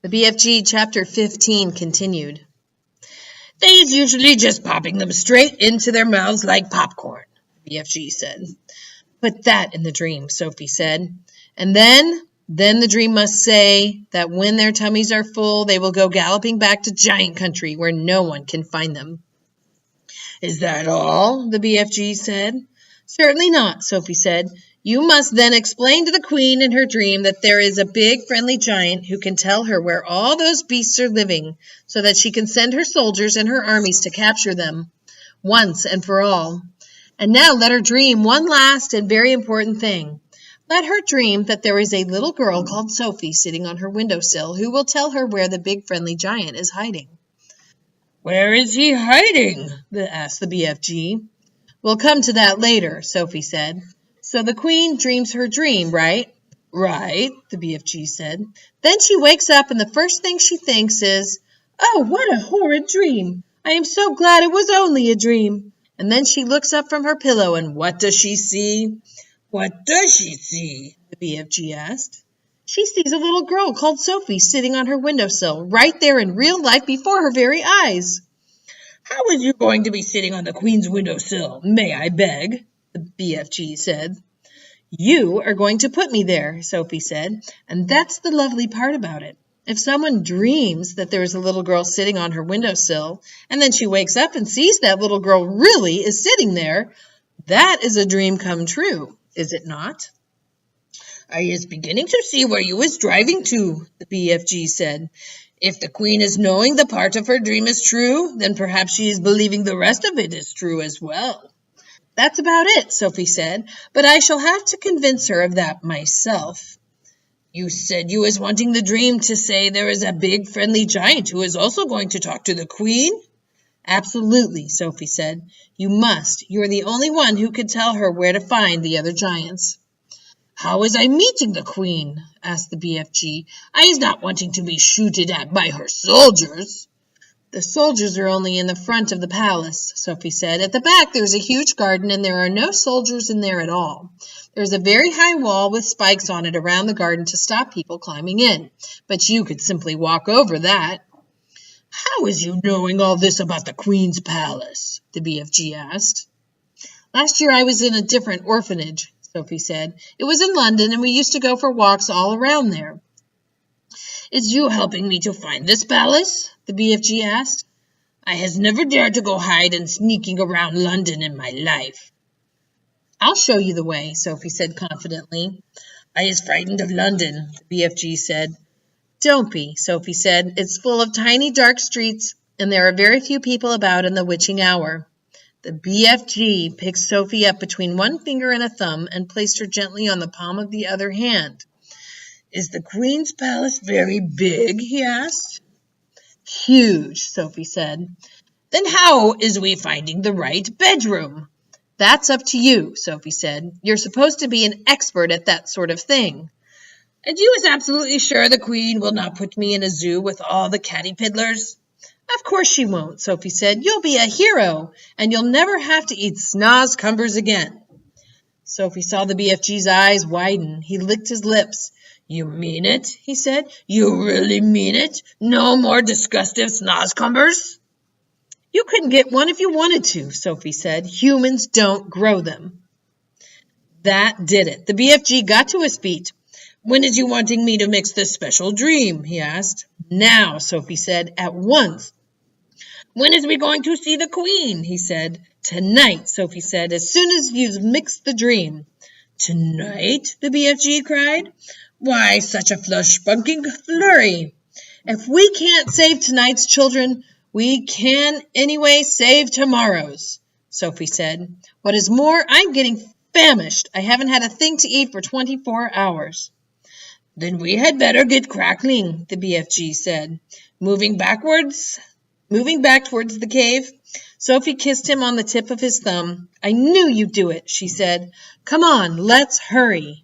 The BFG Chapter 15 continued. They's usually just popping them straight into their mouths like popcorn, the BFG said. Put that in the dream, Sophie said. And then the dream must say that when their tummies are full, they will go galloping back to giant country where no one can find them. Is that all? The BFG said. Certainly not, Sophie said. You must then explain to the queen in her dream that there is a big friendly giant who can tell her where all those beasts are living so that she can send her soldiers and her armies to capture them once and for all. And now let her dream one last and very important thing. Let her dream that there is a little girl called Sophie sitting on her windowsill who will tell her where the big friendly giant is hiding. Where is he hiding? Asked the BFG. We'll come to that later, Sophie said. So the queen dreams her dream, right? Right, the BFG said. Then she wakes up and the first thing she thinks is, oh, what a horrid dream. I am so glad it was only a dream. And then she looks up from her pillow and what does she see? What does she see? The BFG asked. She sees a little girl called Sophie sitting on her windowsill right there in real life before her very eyes. How is you going to be sitting on the queen's windowsill, may I beg? The BFG said. You are going to put me there, Sophie said, and that's the lovely part about it. If someone dreams that there is a little girl sitting on her windowsill, and then she wakes up and sees that little girl really is sitting there, that is a dream come true, is it not? I is beginning to see where you is driving to, the BFG said. If the queen is knowing the part of her dream is true, then perhaps she is believing the rest of it is true as well. That's about it, Sophie said, but I shall have to convince her of that myself. You said you was wanting the dream to say there is a big friendly giant who is also going to talk to the queen? Absolutely, Sophie said. You must. You are the only one who could tell her where to find the other giants. How is I meeting the queen? Asked the BFG. I is not wanting to be shooted at by her soldiers. The soldiers are only in the front of the palace, Sophie said. At the back there is a huge garden and there are no soldiers in there at all. There is a very high wall with spikes on it around the garden to stop people climbing in. But you could simply walk over that. How is you knowing all this about the queen's palace? The BFG asked. Last year I was in a different orphanage, Sophie said. It was in London and we used to go for walks all around there. Is you helping me to find this palace? The BFG asked. I has never dared to go hide and sneaking around London in my life. I'll show you the way, Sophie said confidently. I is frightened of London, the BFG said. Don't be, Sophie said. It's full of tiny dark streets and there are very few people about in the witching hour. The BFG picked Sophie up between one finger and a thumb and placed her gently on the palm of the other hand. Is the queen's palace very big? He asked. Huge, Sophie said. Then how is we finding the right bedroom? That's up to you, Sophie said. You're supposed to be an expert at that sort of thing. And you is absolutely sure the queen will not put me in a zoo with all the catty piddlers? Of course she won't, Sophie said. You'll be a hero, and you'll never have to eat snaz cumbers again. Sophie saw the BFG's eyes widen. He licked his lips. You mean it? He said. You really mean it? No more disgustive snozcumbers? You couldn't get one if you wanted to, Sophie said. Humans don't grow them. That did it. The BFG got to his feet. When is you wanting me to mix this special dream? He asked. Now, Sophie said. At once. When is we going to see the queen? He said. Tonight, Sophie said, as soon as you've mixed the dream. Tonight? The BFG cried. Why, such a flush-bunking flurry. If we can't save tonight's children, we can anyway save tomorrow's, Sophie said. What is more, I'm getting famished. I haven't had a thing to eat for 24 hours. Then we had better get crackling, the BFG said. Moving back towards the cave, Sophie kissed him on the tip of his thumb. I knew you'd do it, she said. Come on, let's hurry.